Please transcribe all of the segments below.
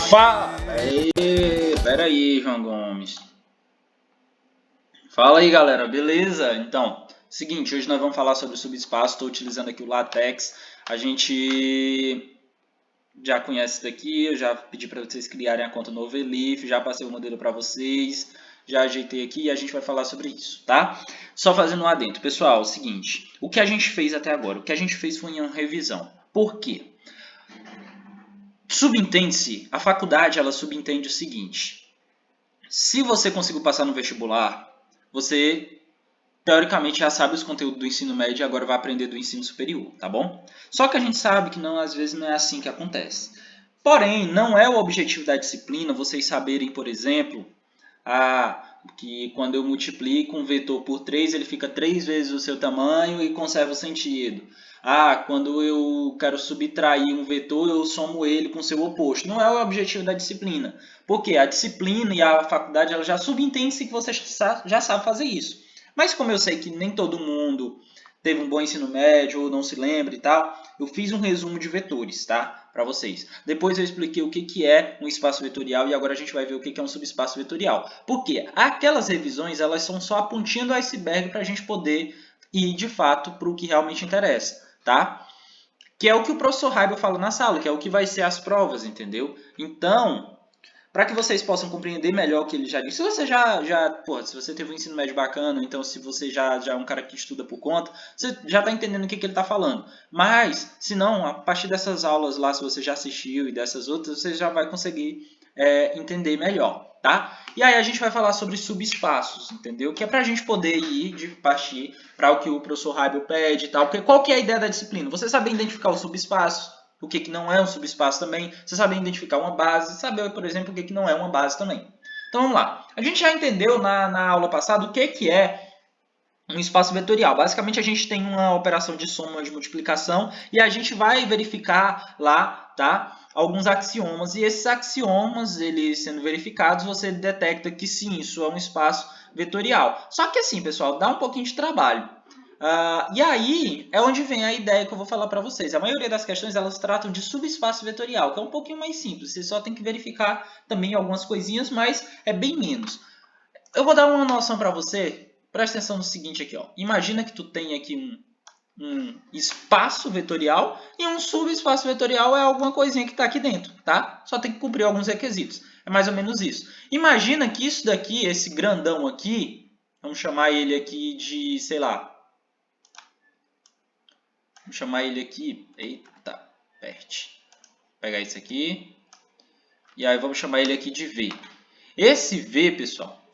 Fala! Pera aí, João Gomes. Fala aí, galera, beleza? Então, seguinte, hoje nós vamos falar sobre o subespaço. Estou utilizando aqui o LaTeX. A gente já conhece isso daqui. Eu já pedi para vocês criarem a conta no Overleaf. Já passei o modelo para vocês. Já ajeitei aqui e a gente vai falar sobre isso, tá? Só fazendo um adendo. Pessoal, é o seguinte. O que a gente fez até agora? O que a gente fez foi uma revisão. Por quê? Subentende-se, a faculdade ela subentende o seguinte: se você conseguiu passar no vestibular, você teoricamente já sabe os conteúdos do ensino médio e agora vai aprender do ensino superior, tá bom? Só que a gente sabe que não, às vezes não é assim que acontece. Porém, não é o objetivo da disciplina vocês saberem, por exemplo, que quando eu multiplico um vetor por 3, ele fica 3 vezes o seu tamanho e conserva o sentido. Quando eu quero subtrair um vetor, eu somo ele com seu oposto. Não é o objetivo da disciplina. Porque a disciplina e a faculdade ela já subentende-se que você já sabe fazer isso. Mas como eu sei que nem todo mundo teve um bom ensino médio ou não se lembra e tal, eu fiz um resumo de vetores, tá? Para vocês. Depois eu expliquei o que é um espaço vetorial e agora a gente vai ver o que é um subespaço vetorial. Por quê? Aquelas revisões elas são só a pontinha do iceberg para a gente poder ir de fato para o que realmente interessa, tá? Que é o que o professor Raibel fala na sala, que é o que vai ser as provas, entendeu? Então, para que vocês possam compreender melhor o que ele já disse. Se você se você teve um ensino médio bacana, então se você já é um cara que estuda por conta, você já está entendendo o que ele está falando. Mas, se não, a partir dessas aulas lá, se você já assistiu e dessas outras, você já vai conseguir entender melhor, tá? E aí a gente vai falar sobre subespaços, entendeu? Que é para a gente poder ir de partir para o que o professor Raibel pede e tal. Porque qual que é a ideia da disciplina? Você saber identificar os subespaços, o que não é um subespaço também, você saber identificar uma base, saber, por exemplo, o que não é uma base também. Então vamos lá. A gente já entendeu na aula passada o que é um espaço vetorial. Basicamente a gente tem uma operação de soma de multiplicação e a gente vai verificar lá, tá? Alguns axiomas e esses axiomas, eles sendo verificados, você detecta que sim, isso é um espaço vetorial. Só que assim, pessoal, dá um pouquinho de trabalho. E aí é onde vem a ideia que eu vou falar para vocês. A maioria das questões elas tratam de subespaço vetorial, que é um pouquinho mais simples. Você só tem que verificar também algumas coisinhas, mas é bem menos. Eu vou dar uma noção para você. Presta atenção no seguinte aqui. Ó. Imagina que tu tem aqui um espaço vetorial e um subespaço vetorial é alguma coisinha que está aqui dentro, tá? Só tem que cumprir alguns requisitos. É mais ou menos isso. Imagina que isso daqui, esse grandão aqui, vamos chamar ele aqui de, sei lá, vamos chamar ele aqui, eita, perte. Vou pegar isso aqui. E aí vamos chamar ele aqui de V. Esse V, pessoal,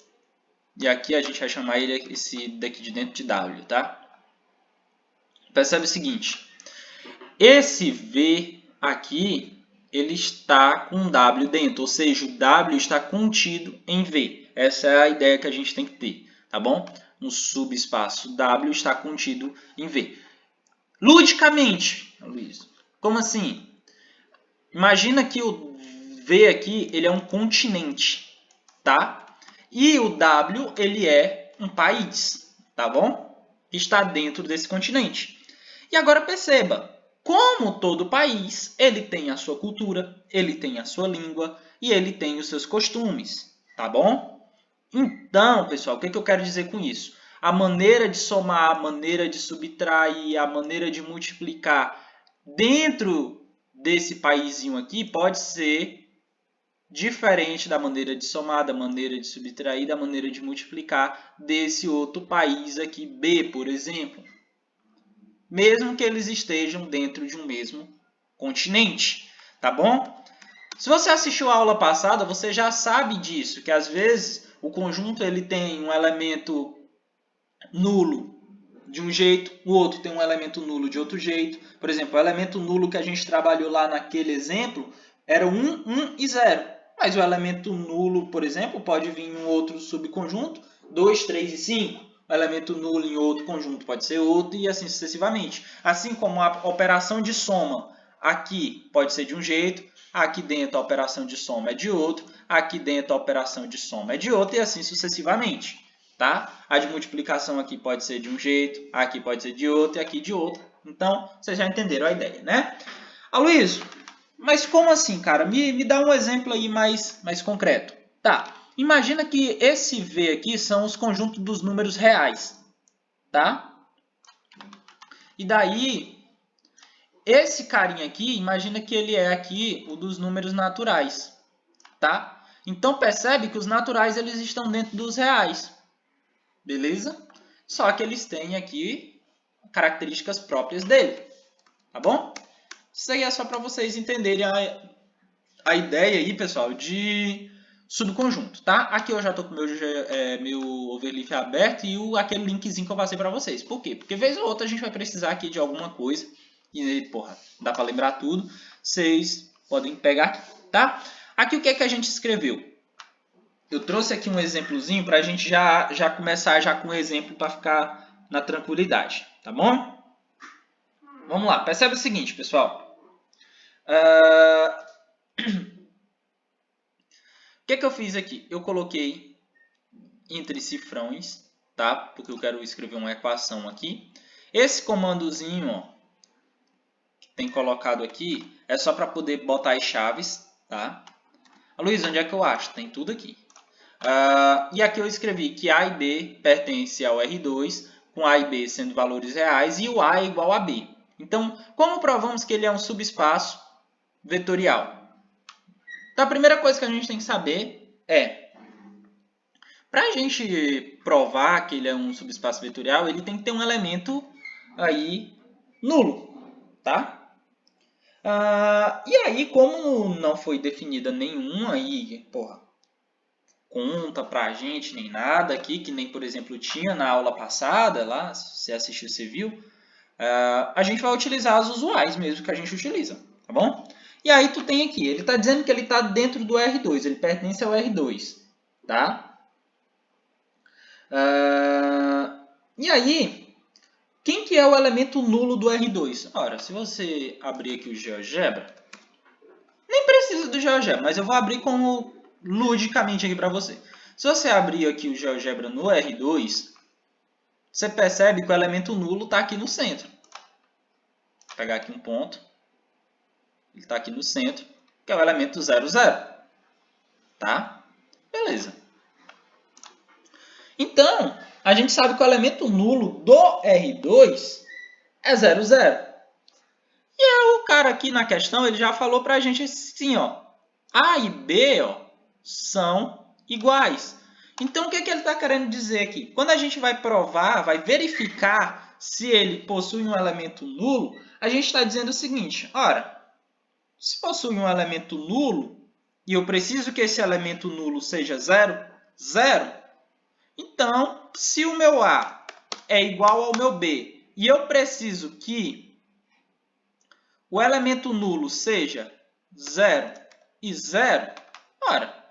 e aqui a gente vai chamar ele esse daqui de dentro de W, tá? Percebe o seguinte. Esse V aqui, ele está com W dentro, ou seja, o W está contido em V. Essa é a ideia que a gente tem que ter, tá bom? No subespaço W está contido em V. Ludicamente, Luiz, como assim? Imagina que o V aqui ele é um continente, tá? E o W ele é um país, tá bom? Que está dentro desse continente. E agora perceba, como todo país, ele tem a sua cultura, ele tem a sua língua e ele tem os seus costumes, tá bom? Então, pessoal, o que eu quero dizer com isso? A maneira de somar, a maneira de subtrair, a maneira de multiplicar dentro desse paísinho aqui pode ser diferente da maneira de somar, da maneira de subtrair, da maneira de multiplicar desse outro país aqui, B, por exemplo. Mesmo que eles estejam dentro de um mesmo continente, tá bom? Se você assistiu a aula passada, você já sabe disso, que às vezes o conjunto ele tem um elemento nulo de um jeito, o outro tem um elemento nulo de outro jeito. Por exemplo, o elemento nulo que a gente trabalhou lá naquele exemplo era 1, 1 e 0. Mas o elemento nulo, por exemplo, pode vir em um outro subconjunto, 2, 3 e 5. O elemento nulo em outro conjunto pode ser outro e assim sucessivamente. Assim como a operação de soma aqui pode ser de um jeito, aqui dentro a operação de soma é de outro, aqui dentro a operação de soma é de outro e assim sucessivamente. Tá? A de multiplicação aqui pode ser de um jeito, aqui pode ser de outro e aqui de outro. Então, vocês já entenderam a ideia, né? Aloysio, Mas como assim, cara? Me dá um exemplo aí mais concreto. Tá, imagina que esse V aqui são os conjuntos dos números reais, tá? E daí, esse carinha aqui, imagina que ele é aqui o dos números naturais, tá? Então percebe que os naturais eles estão dentro dos reais, beleza? Só que eles têm aqui características próprias dele, tá bom? Isso aí é só para vocês entenderem a ideia aí, pessoal, de subconjunto, tá? Aqui eu já estou com o meu overleaf aberto e aquele linkzinho que eu passei para vocês. Por quê? Porque vez ou outra a gente vai precisar aqui de alguma coisa e, porra, dá para lembrar tudo. Vocês podem pegar aqui, tá? Aqui o que é que a gente escreveu? Eu trouxe aqui um exemplozinho para a gente já começar já com um exemplo para ficar na tranquilidade, tá bom? Vamos lá, percebe o seguinte, pessoal. O que eu fiz aqui? Eu coloquei entre cifrões, tá? Porque eu quero escrever uma equação aqui. Esse comandozinho, ó, que tem colocado aqui, é só para poder botar as chaves, tá? Luiz, onde é que eu acho? Tem tudo aqui. E aqui eu escrevi que A e B pertence ao R2, com A e B sendo valores reais, e o A é igual a B. Então, como provamos que ele é um subespaço vetorial? Então, a primeira coisa que a gente tem que saber é, para a gente provar que ele é um subespaço vetorial, ele tem que ter um elemento aí nulo, tá? E aí, como não foi definida nenhuma aí, porra, conta pra gente, nem nada aqui, que nem, por exemplo, tinha na aula passada, lá, se você assistiu, você viu, a gente vai utilizar as usuais mesmo que a gente utiliza, tá bom? E aí tu tem aqui, ele está dizendo que ele está dentro do R2, ele pertence ao R2, tá? E aí, quem que é o elemento nulo do R2? Ora, se você abrir aqui o GeoGebra, nem precisa do GeoGebra, mas eu vou abrir como ludicamente aqui para você. Se você abrir aqui o GeoGebra no R2, você percebe que o elemento nulo está aqui no centro. Vou pegar aqui um ponto. Ele está aqui no centro, que é o elemento 0, 0. Tá? Beleza. Então, a gente sabe que o elemento nulo do R2 é 0, 0. E aí, o cara aqui na questão, ele já falou para a gente assim, ó. A e B, ó, são iguais. Então, o que, que ele está querendo dizer aqui? Quando a gente vai provar, vai verificar se ele possui um elemento nulo, a gente está dizendo o seguinte, ora, se possui um elemento nulo, e eu preciso que esse elemento nulo seja 0, 0, então, se o meu A é igual ao meu B, e eu preciso que o elemento nulo seja 0 e 0, ora,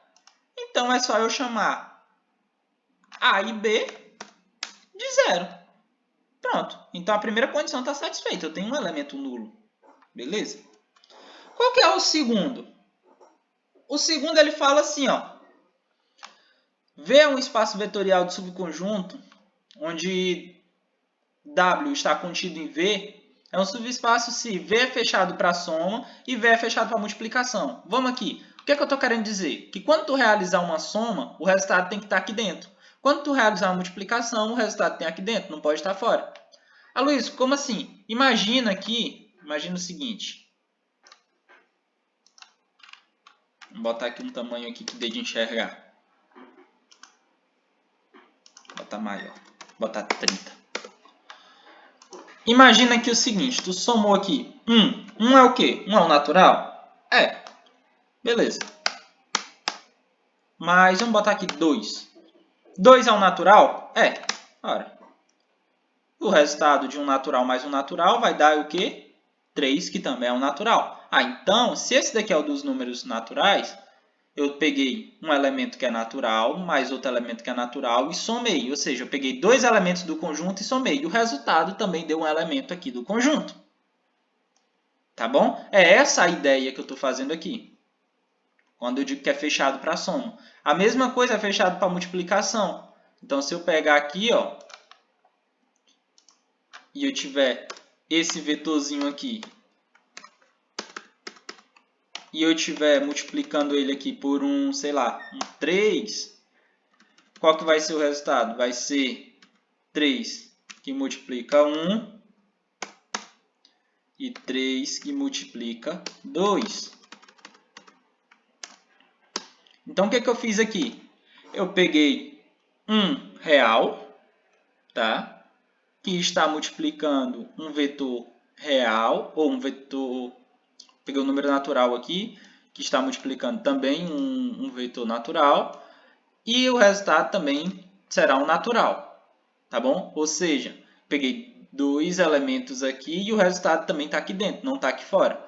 então é só eu chamar A e B de 0. Pronto. Então a primeira condição está satisfeita. Eu tenho um elemento nulo. Beleza? Qual que é o segundo? O segundo ele fala assim, ó. V é um espaço vetorial de subconjunto onde W está contido em V. É um subespaço se V é fechado para soma e V é fechado para multiplicação. Vamos aqui. O que é que eu estou querendo dizer? Que quando tu realizar uma soma, o resultado tem que estar aqui dentro. Quando tu realizar uma multiplicação, o resultado tem aqui dentro, não pode estar fora. Luiz, como assim? Imagina o seguinte. Vou botar aqui um tamanho aqui que dê de enxergar. Vou botar maior. Vou botar 30. Imagina aqui o seguinte, tu somou aqui 1. 1 é o quê? 1 é o natural? É. Beleza. Mas vamos botar aqui 2. 2 é o natural? É. Ora. O resultado de um natural mais um natural vai dar o quê? 3, que também é um natural. Então, se esse daqui é o dos números naturais, eu peguei um elemento que é natural, mais outro elemento que é natural e somei. Ou seja, eu peguei dois elementos do conjunto e somei. E o resultado também deu um elemento aqui do conjunto. Tá bom? É essa a ideia que eu estou fazendo aqui. Quando eu digo que é fechado para soma. A mesma coisa é fechado para multiplicação. Então, se eu pegar aqui, ó, e eu tiver esse vetorzinho aqui e eu estiver multiplicando ele aqui por um, sei lá, um 3, qual que vai ser o resultado? Vai ser 3 que multiplica 1 e 3 que multiplica 2. Então, o que eu fiz aqui? Eu peguei R$1, tá? Que está multiplicando um vetor real, ou um vetor... Peguei o número natural aqui, que está multiplicando também um vetor natural. E o resultado também será um natural, tá bom? Ou seja, peguei dois elementos aqui e o resultado também está aqui dentro, não está aqui fora.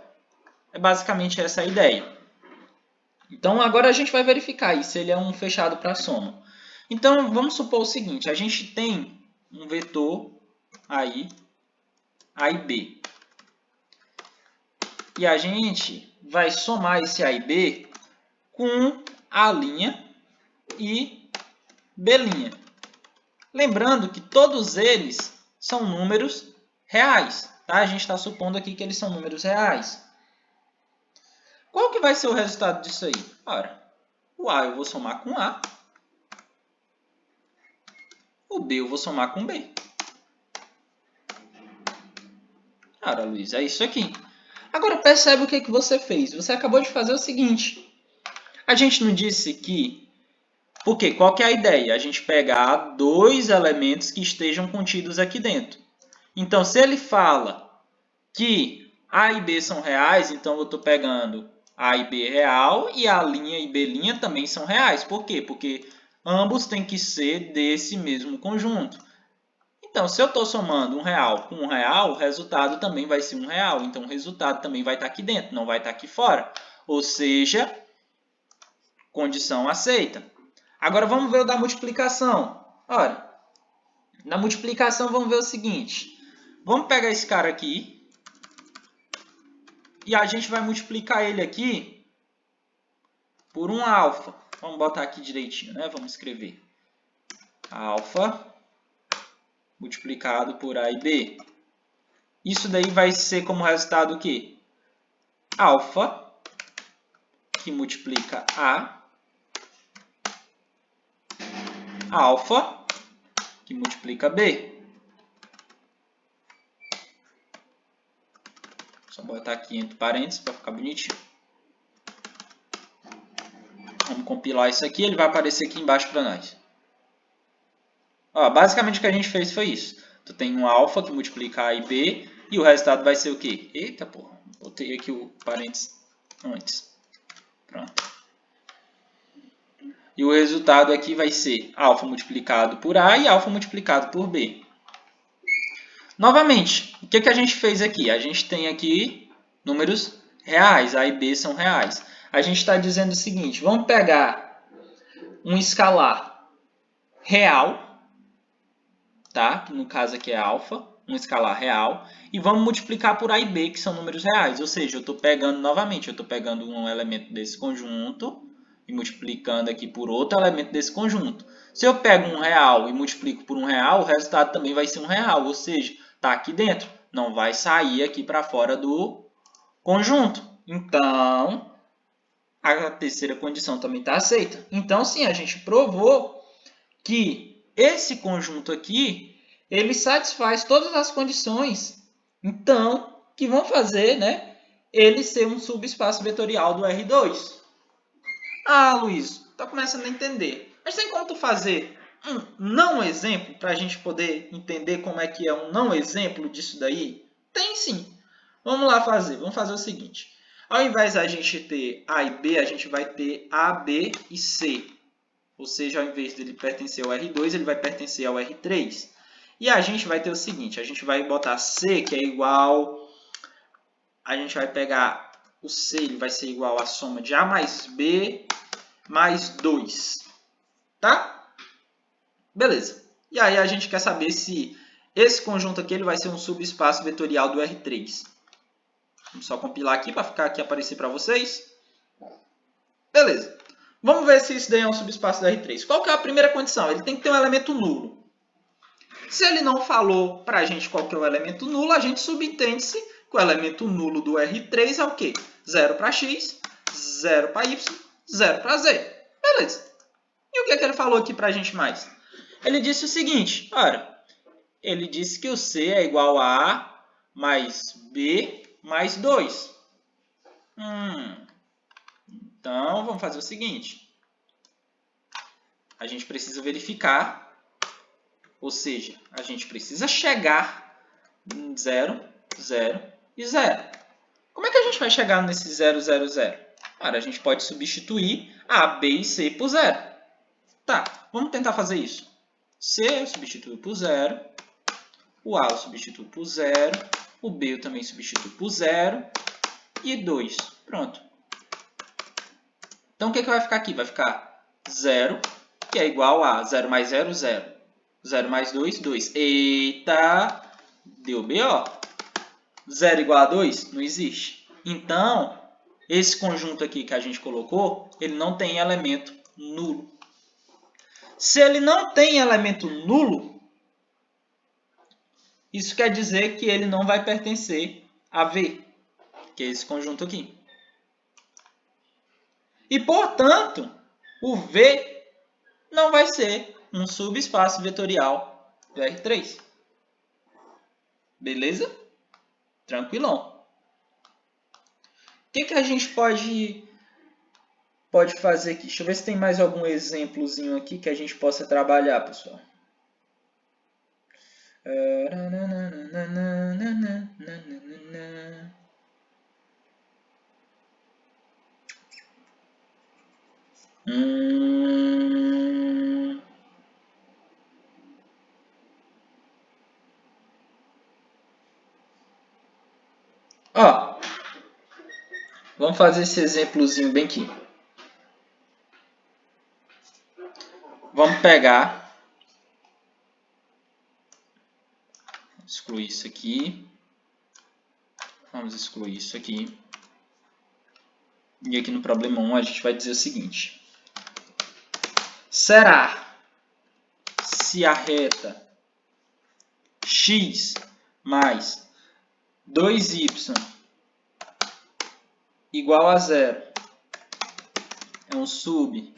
É basicamente essa a ideia. Então, agora a gente vai verificar se ele é um fechado para soma. Então, vamos supor o seguinte, a gente tem um vetor aí, A e B. E a gente vai somar esse A e B com A' e B'. Lembrando que todos eles são números reais. Tá? A gente está supondo aqui que eles são números reais. Qual que vai ser o resultado disso aí? Ora, o A eu vou somar com A. O B eu vou somar com B. Ora, Luiz, é isso aqui. Agora, percebe o que você fez. Você acabou de fazer o seguinte. A gente não disse que... Porque qual que é a ideia? A gente pegar dois elementos que estejam contidos aqui dentro. Então, se ele fala que A e B são reais, então eu estou pegando A e B real e A' e B' também são reais. Por quê? Porque ambos têm que ser desse mesmo conjunto. Então, se eu estou somando R$1 com R$1, o resultado também vai ser R$1. Então, o resultado também vai estar aqui dentro, não vai estar aqui fora. Ou seja, condição aceita. Agora, vamos ver o da multiplicação. Olha, na multiplicação, vamos ver o seguinte. Vamos pegar esse cara aqui e a gente vai multiplicar ele aqui por um alfa. Vamos botar aqui direitinho, né? Vamos escrever alfa multiplicado por A e B. Isso daí vai ser como resultado o quê? Alfa, que multiplica A. Alfa, que multiplica B. Só botar aqui entre parênteses para ficar bonitinho. Vamos compilar isso aqui, ele vai aparecer aqui embaixo para nós. Ó, basicamente o que a gente fez foi isso. Tu tem um alfa que multiplica A e B, e o resultado vai ser o quê? Eita, porra, botei aqui o parênteses antes. Pronto. E o resultado aqui vai ser alfa multiplicado por A e alfa multiplicado por B. Novamente, o que a gente fez aqui? A gente tem aqui números reais, A e B são reais. A gente está dizendo o seguinte, vamos pegar um escalar real, tá? Que no caso aqui é alfa, um escalar real, e vamos multiplicar por A e B, que são números reais. Ou seja, eu estou pegando novamente, eu estou pegando um elemento desse conjunto e multiplicando aqui por outro elemento desse conjunto. Se eu pego R$1 e multiplico por R$1, o resultado também vai ser R$1, ou seja, está aqui dentro, não vai sair aqui para fora do conjunto. Então, a terceira condição também está aceita. Então, sim, a gente provou que esse conjunto aqui, ele satisfaz todas as condições, então, que vão fazer, né, ele ser um subespaço vetorial do R2. Ah, Luiz, tá começando a entender. Mas tem como tu fazer um não exemplo para a gente poder entender como é que é um não exemplo disso daí? Tem sim. Vamos lá fazer. Vamos fazer o seguinte. Ao invés da gente ter A e B, a gente vai ter A, B e C. Ou seja, ao invés dele pertencer ao R2, ele vai pertencer ao R3. E a gente vai ter o seguinte, a gente vai botar C, que é igual... A gente vai pegar o C, ele vai ser igual à soma de A mais B mais 2. Tá? Beleza. E aí a gente quer saber se esse conjunto aqui ele vai ser um subespaço vetorial do R3. Vamos só compilar aqui para ficar aqui aparecer para vocês. Beleza. Vamos ver se isso daí é um subespaço do R3. Qual que é a primeira condição? Ele tem que ter um elemento nulo. Se ele não falou para a gente qual que é o elemento nulo, a gente subentende-se que o elemento nulo do R3 é o quê? 0 para x, 0 para y, 0 para z. Beleza. E o que é que ele falou aqui para a gente mais? Ele disse o seguinte, olha, ele disse que o c é igual a A mais B mais 2. Então, vamos fazer o seguinte. A gente precisa verificar, ou seja, a gente precisa chegar em 0, 0 e 0. Como é que a gente vai chegar nesse 0, 0, 0? Cara, a gente pode substituir A, B e C por 0. Tá, vamos tentar fazer isso. C eu substituo por 0, o A eu substituo por 0, o B eu também substituo por 0 e 2. Pronto. Então, o que vai ficar aqui? Vai ficar 0, que é igual a 0 mais 0, 0. 0 mais 2, 2. Eita! Deu BO. 0 igual a 2? Não existe. Então, esse conjunto aqui que a gente colocou, ele não tem elemento nulo. Se ele não tem elemento nulo, isso quer dizer que ele não vai pertencer a V, que é esse conjunto aqui. E, portanto, o V não vai ser um subespaço vetorial do R3. Beleza? Tranquilão. O que a gente pode fazer aqui? Deixa eu ver se tem mais algum exemplozinho aqui que a gente possa trabalhar, pessoal. Ó, vamos fazer esse exemplozinho bem aqui. Vamos pegar, excluir isso aqui, vamos excluir isso aqui. E aqui no problema 1 a gente vai dizer o seguinte. Será se a reta x mais 2y igual a 0 é um subespaço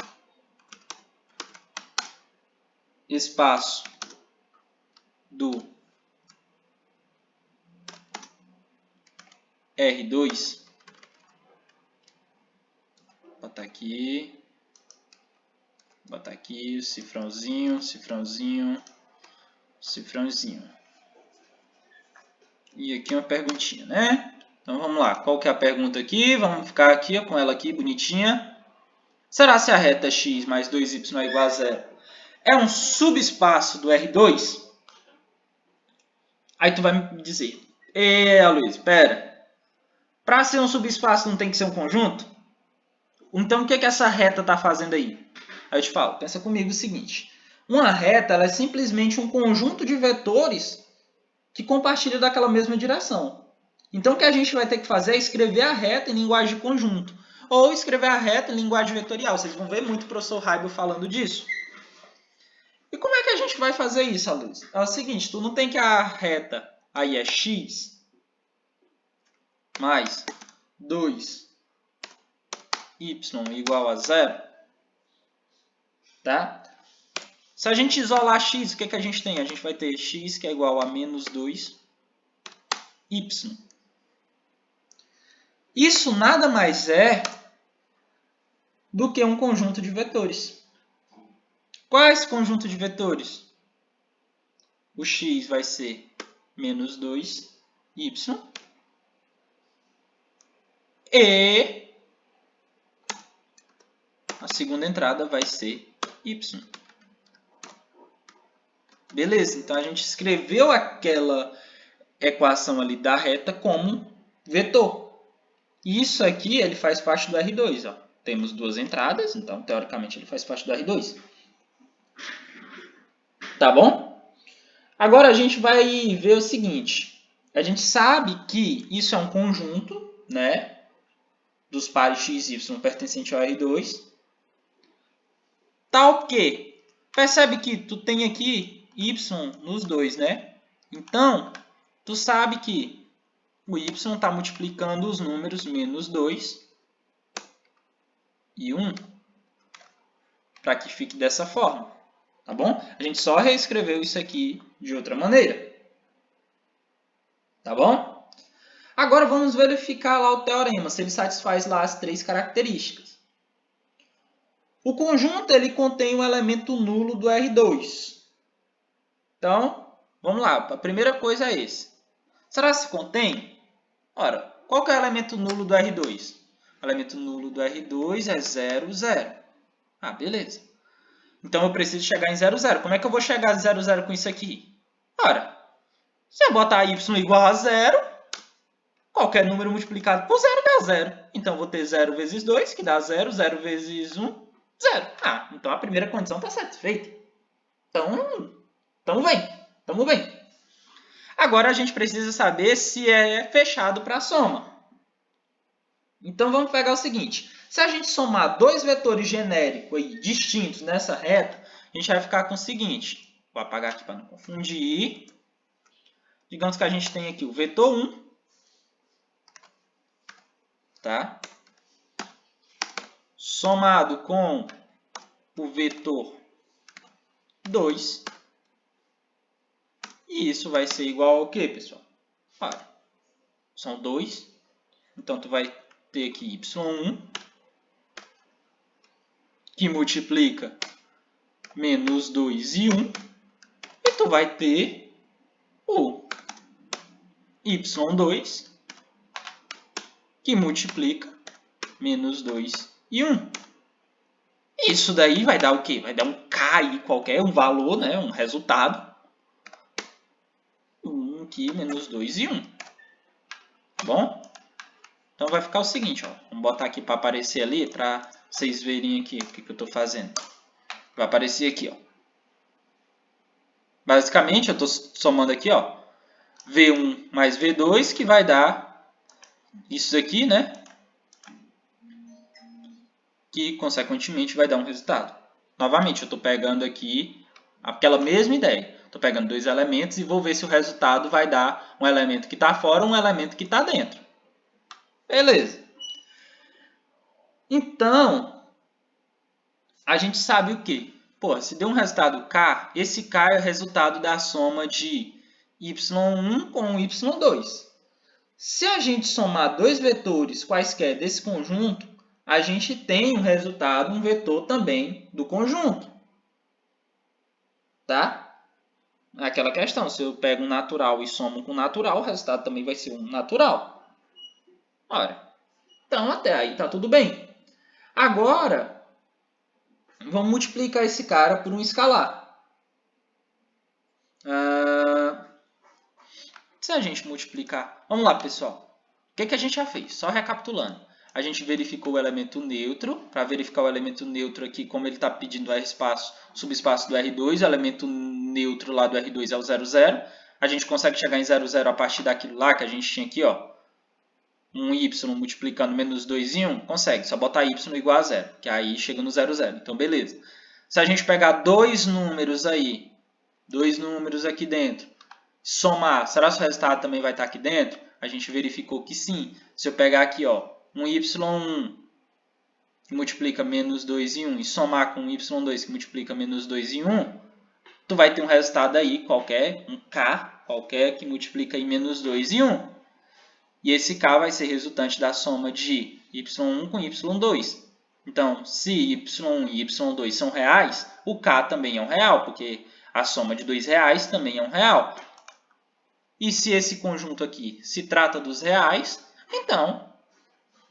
do R2? Botar aqui, cifrãozinho, cifrãozinho, cifrãozinho. E aqui uma perguntinha, né? Então vamos lá, qual que é a pergunta aqui? Vamos ficar aqui com ela aqui bonitinha. Será se a reta x mais 2y é igual a 0 é um subespaço do R2? Aí tu vai me dizer, Luiz, espera. Para ser um subespaço não tem que ser um conjunto? Então o que essa reta está fazendo aí? Aí eu te falo, pensa comigo o seguinte. Uma reta ela é simplesmente um conjunto de vetores que compartilham daquela mesma direção. Então o que a gente vai ter que fazer é escrever a reta em linguagem de conjunto. Ou escrever a reta em linguagem vetorial. Vocês vão ver muito o professor Raibo falando disso. E como é que a gente vai fazer isso, alunos? É o seguinte, tu não tem que a reta aí é x mais 2y igual a 0, tá? Se a gente isolar x, o que a gente tem? A gente vai ter x que é igual a menos 2y. Isso nada mais é do que um conjunto de vetores. Qual é esse conjunto de vetores? O x vai ser menos 2y e a segunda entrada vai ser y. Beleza, então a gente escreveu aquela equação ali da reta como vetor. Isso aqui ele faz parte do R2. Ó. Temos duas entradas, então teoricamente ele faz parte do R2. Tá bom? Agora a gente vai ver o seguinte. A gente sabe que isso é um conjunto, né, dos pares x e y pertencente ao R2. Tal que, percebe que tu tem aqui y nos dois, né? Então, tu sabe que o y está multiplicando os números menos 2 e 1, para que fique dessa forma, tá bom? A gente só reescreveu isso aqui de outra maneira, tá bom? Agora vamos verificar lá o teorema, se ele satisfaz lá as 3 características. O conjunto ele contém um elemento nulo do R2. Então, vamos lá, a primeira coisa é esse. Será que se contém? Ora, qual que é o elemento nulo do R2? O elemento nulo do R2 é 0, 0. Ah, beleza. Então, eu preciso chegar em 0, 0. Como é que eu vou chegar a 0, 0 com isso aqui? Ora, se eu botar y igual a 0, qualquer número multiplicado por 0 dá 0. Então, eu vou ter 0 vezes 2, que dá 0. 0 vezes 1, 0. Ah, então a primeira condição está satisfeita. Então, tamo bem. Agora, a gente precisa saber se é fechado para a soma. Então, vamos pegar o seguinte. Se a gente somar 2 vetores genéricos aí, distintos nessa reta, a gente vai ficar com o seguinte. Vou apagar aqui para não confundir. Digamos que a gente tem aqui o vetor 1. Tá? Somado com o vetor 2. E isso vai ser igual ao quê, pessoal? Olha, são 2. Então, tu vai ter aqui y1, que multiplica menos 2 e 1. E tu vai ter o y2, que multiplica menos 2 e 1. Isso daí vai dar o quê? Vai dar um k aí qualquer, um valor, né? Um resultado. 1 aqui, menos 2 e 1. Tá bom? Então vai ficar o seguinte, ó. Vamos botar aqui para aparecer ali, para vocês verem aqui o que eu estou fazendo. Vai aparecer aqui, ó. Basicamente, eu estou somando aqui, ó, V1 mais V2, que vai dar isso aqui, né? Que, consequentemente, vai dar um resultado. Novamente, eu estou pegando aqui aquela mesma ideia. Estou pegando 2 elementos e vou ver se o resultado vai dar um elemento que está fora ou um elemento que está dentro. Beleza. Então, a gente sabe o quê? Pô, se deu um resultado K, esse K é o resultado da soma de y1 com y2. Se a gente somar 2 vetores quaisquer desse conjunto, a gente tem um resultado, um vetor também do conjunto. Tá? Aquela questão, se eu pego um natural e somo com um natural, o resultado também vai ser um natural. Ora, então até aí tá tudo bem. Agora, vamos multiplicar esse cara por um escalar. Se a gente multiplicar... Vamos lá, pessoal. O que a gente já fez? Só recapitulando. A gente verificou o elemento neutro. Para verificar o elemento neutro aqui, como ele está pedindo R espaço, subespaço do R2, o elemento neutro lá do R2 é o 0, 0. A gente consegue chegar em 0, 0 a partir daquilo lá que a gente tinha aqui, ó. Um y multiplicando menos 2 e 1, consegue. Só botar y igual a 0, que aí chega no 0, 0. Então, beleza. Se a gente pegar dois números aí, dois números aqui dentro, somar, será que o resultado também vai estar aqui dentro? A gente verificou que sim. Se eu pegar aqui, ó, um y1 que multiplica menos 2 e 1 e somar com um y2 que multiplica menos 2 e 1, tu vai ter um resultado aí qualquer, um k qualquer que multiplica aí menos 2 e 1. E esse k vai ser resultante da soma de y1 com y2. Então, se y1 e y2 são reais, o k também é um real, porque a soma de dois reais também é um real. E se esse conjunto aqui se trata dos reais, então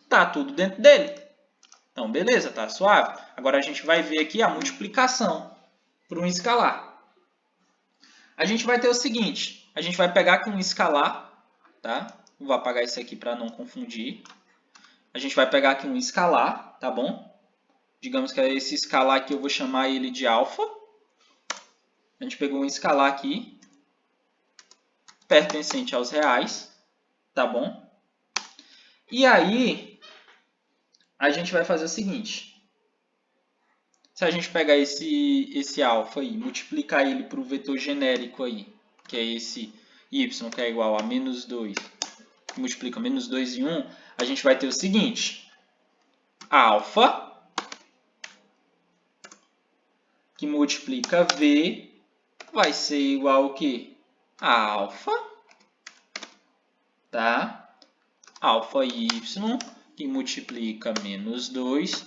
tá tudo dentro dele. Então, beleza, tá suave. Agora a gente vai ver aqui a multiplicação por um escalar. A gente vai ter o seguinte, a gente vai pegar aqui um escalar, tá? Vou apagar isso aqui para não confundir. A gente vai pegar aqui um escalar, tá bom? Digamos que esse escalar aqui eu vou chamar ele de alfa. A gente pegou um escalar aqui, pertencente aos reais, tá bom? E aí, a gente vai fazer o seguinte. Se a gente pegar esse alfa aí, multiplicar ele por um vetor genérico aí, que é esse y, que é igual a menos 2, que multiplica menos 2 e 1, a gente vai ter o seguinte. Alfa que multiplica V vai ser igual ao quê? A alfa, tá? Alfa y, que multiplica menos 2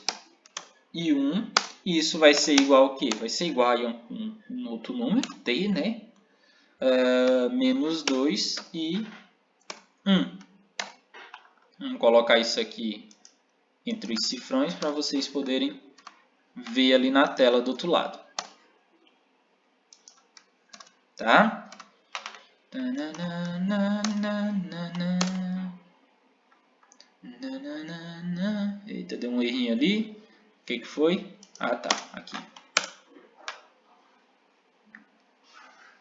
e 1. E isso vai ser igual ao quê? Vai ser igual a um outro número, t, né? Menos 2 e 1. Vamos colocar isso aqui entre os cifrões para vocês poderem ver ali na tela do outro lado. Tá? Eita, deu um errinho ali. O que foi? Ah, tá. Aqui.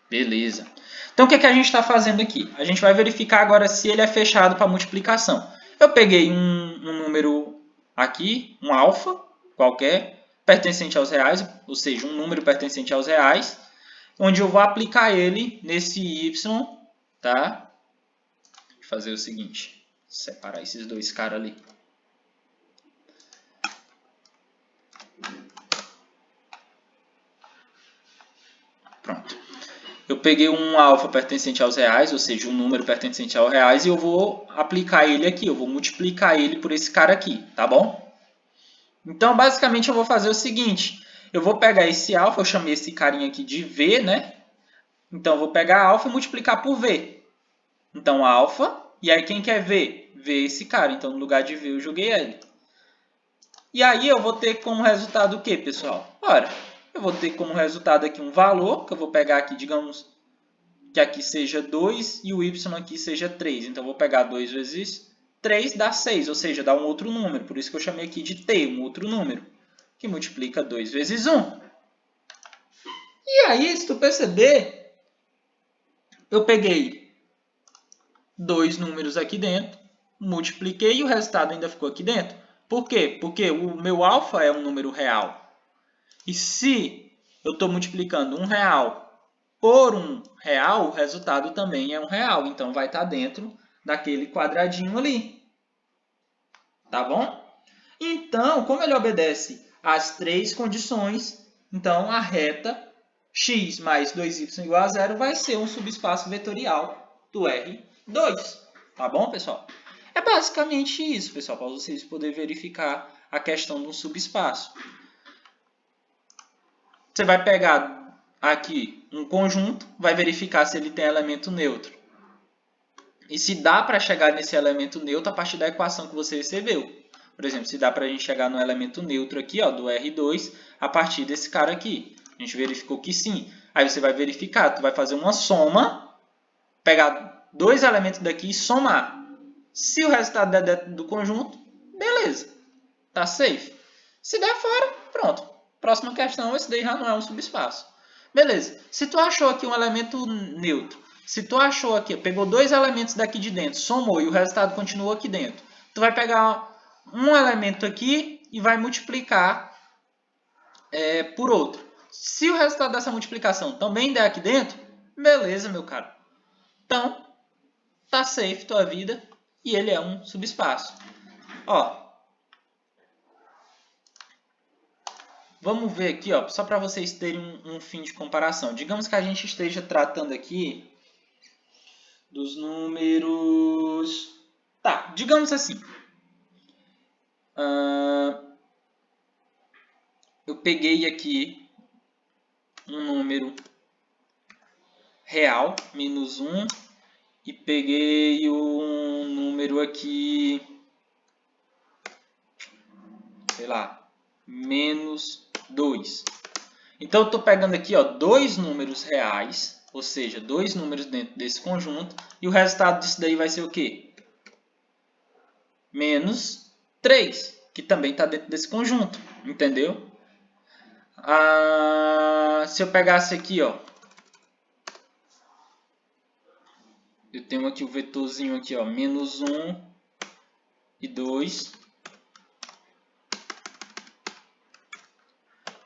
Beleza. Então, o que a gente está fazendo aqui? A gente vai verificar agora se ele é fechado para multiplicação. Eu peguei um número aqui, um alfa qualquer, pertencente aos reais, ou seja, um número pertencente aos reais, onde eu vou aplicar ele nesse y, tá? Vou fazer o seguinte, separar esses dois caras ali. Pronto. Eu peguei um alfa pertencente aos reais, ou seja, um número pertencente aos reais, e eu vou aplicar ele aqui, eu vou multiplicar ele por esse cara aqui, tá bom? Então, basicamente, eu vou fazer o seguinte, eu vou pegar esse alfa, eu chamei esse carinha aqui de V, né? Então, eu vou pegar alfa e multiplicar por V. Então, alfa, e aí quem quer V? V esse cara, então no lugar de V eu joguei L. E aí eu vou ter como resultado o que, pessoal? Ora, eu vou ter como resultado aqui um valor, que eu vou pegar aqui, digamos, que aqui seja 2 e o y aqui seja 3. Então, eu vou pegar 2 vezes 3 dá 6, ou seja, dá um outro número. Por isso que eu chamei aqui de t, um outro número, que multiplica 2 vezes 1. E aí, se tu perceber, eu peguei dois números aqui dentro, multipliquei e o resultado ainda ficou aqui dentro. Por quê? Porque o meu alfa é um número real. E se eu estou multiplicando R$1 por R$1, o resultado também é R$1. Então, vai estar dentro daquele quadradinho ali. Tá bom? Então, como ele obedece às três condições, então a reta x mais 2y igual a 0 vai ser um subespaço vetorial do R2. Tá bom, pessoal? É basicamente isso, pessoal, para vocês poderem verificar a questão do subespaço. Você vai pegar aqui um conjunto, vai verificar se ele tem elemento neutro. E se dá para chegar nesse elemento neutro a partir da equação que você recebeu. Por exemplo, se dá para a gente chegar no elemento neutro aqui, ó, do R2, a partir desse cara aqui. A gente verificou que sim. Aí você vai verificar, tu vai fazer uma soma, pegar dois elementos daqui e somar. Se o resultado der dentro do conjunto, beleza, tá safe. Se der fora, pronto. Próxima questão, esse daí já não é um subespaço. Beleza, se tu achou aqui um elemento neutro, se tu achou aqui, pegou dois elementos daqui de dentro, somou e o resultado continua aqui dentro, tu vai pegar um elemento aqui e vai multiplicar por outro. Se o resultado dessa multiplicação também der aqui dentro, beleza, meu caro. Então, tá safe tua vida e ele é um subespaço. Ó, vamos ver aqui, ó, só para vocês terem um fim de comparação. Digamos que a gente esteja tratando aqui dos números... Tá, digamos assim. Eu peguei aqui um número real, menos 1, e peguei um número aqui, sei lá, menos 2. Então, eu estou pegando aqui, ó, dois números reais, ou seja, dois números dentro desse conjunto, e o resultado disso daí vai ser o quê? Menos 3, que também está dentro desse conjunto, entendeu? Se eu pegasse aqui, ó, eu tenho aqui o vetorzinho aqui, ó, menos 1 e 2.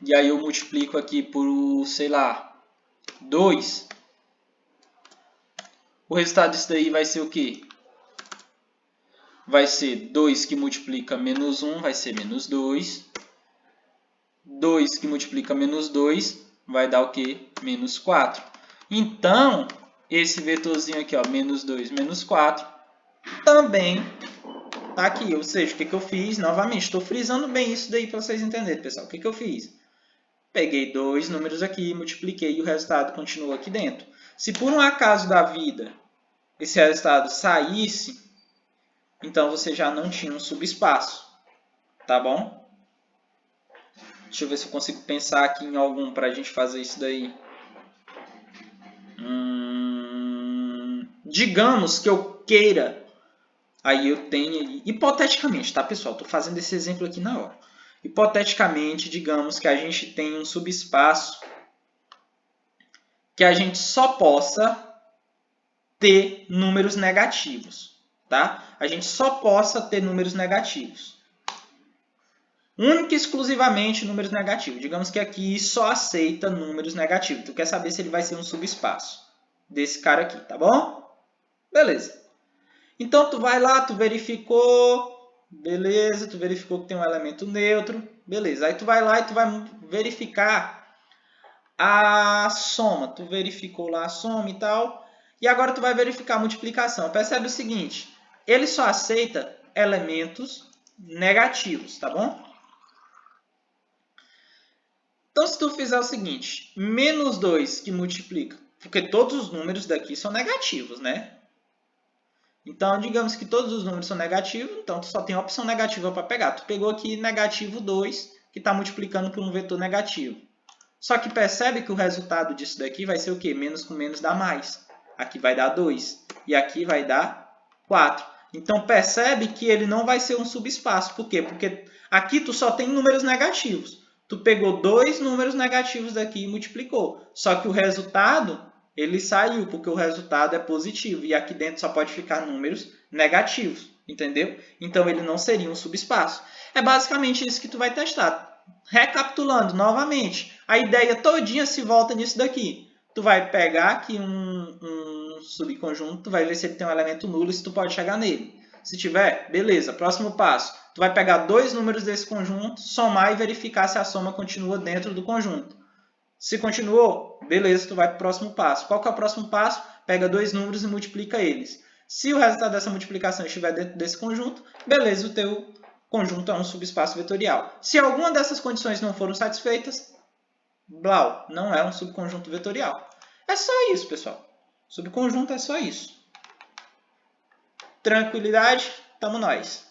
E aí eu multiplico aqui por, sei lá, 2. O resultado disso daí vai ser o quê? Vai ser 2 que multiplica menos 1, vai ser menos 2. 2 que multiplica menos 2 vai dar o quê? Menos 4. Então, esse vetorzinho aqui, ó, menos 2, menos 4, também está aqui. Ou seja, o que eu fiz? Novamente, estou frisando bem isso daí para vocês entenderem, pessoal. O que eu fiz? Peguei dois números aqui, multipliquei e o resultado continua aqui dentro. Se por um acaso da vida esse resultado saísse, então você já não tinha um subespaço, tá bom? Deixa eu ver se eu consigo pensar aqui em algum para a gente fazer isso daí. Digamos que eu queira, aí eu tenho, hipoteticamente, tá pessoal? Estou fazendo esse exemplo aqui na hora. Hipoteticamente, digamos que a gente tem um subespaço que a gente só possa ter números negativos, tá? A gente só possa ter números negativos. Única e exclusivamente números negativos. Digamos que aqui só aceita números negativos. Tu quer saber se ele vai ser um subespaço desse cara aqui, tá bom? Beleza. Então, tu vai lá, tu verificou, beleza, tu verificou que tem um elemento neutro, beleza. Aí tu vai lá e tu vai verificar a soma. Tu verificou lá a soma e tal. E agora tu vai verificar a multiplicação. Percebe o seguinte, ele só aceita elementos negativos, tá bom? Então, se tu fizer o seguinte, menos 2 que multiplica, porque todos os números daqui são negativos, né? Então, digamos que todos os números são negativos, então tu só tem a opção negativa para pegar. Tu pegou aqui negativo 2, que está multiplicando por um vetor negativo. Só que percebe que o resultado disso daqui vai ser o quê? Menos com menos dá mais. Aqui vai dar 2 e aqui vai dar 4. Então, percebe que ele não vai ser um subespaço. Por quê? Porque aqui tu só tem números negativos. Tu pegou dois números negativos daqui e multiplicou. Só que o resultado, ele saiu, porque o resultado é positivo. E aqui dentro só pode ficar números negativos. Entendeu? Então, ele não seria um subespaço. É basicamente isso que tu vai testar. Recapitulando novamente, a ideia todinha se volta nisso daqui. Tu vai pegar aqui um subconjunto, tu vai ver se ele tem um elemento nulo e se tu pode chegar nele. Se tiver, beleza. Próximo passo, tu vai pegar dois números desse conjunto, somar e verificar se a soma continua dentro do conjunto. Se continuou, beleza, tu vai para o próximo passo. Qual que é o próximo passo? Pega dois números e multiplica eles. Se o resultado dessa multiplicação estiver dentro desse conjunto, beleza, o teu conjunto é um subespaço vetorial. Se alguma dessas condições não foram satisfeitas, blau, não é um subconjunto vetorial. É só isso, pessoal. Subconjunto é só isso. Tranquilidade, tamo nós.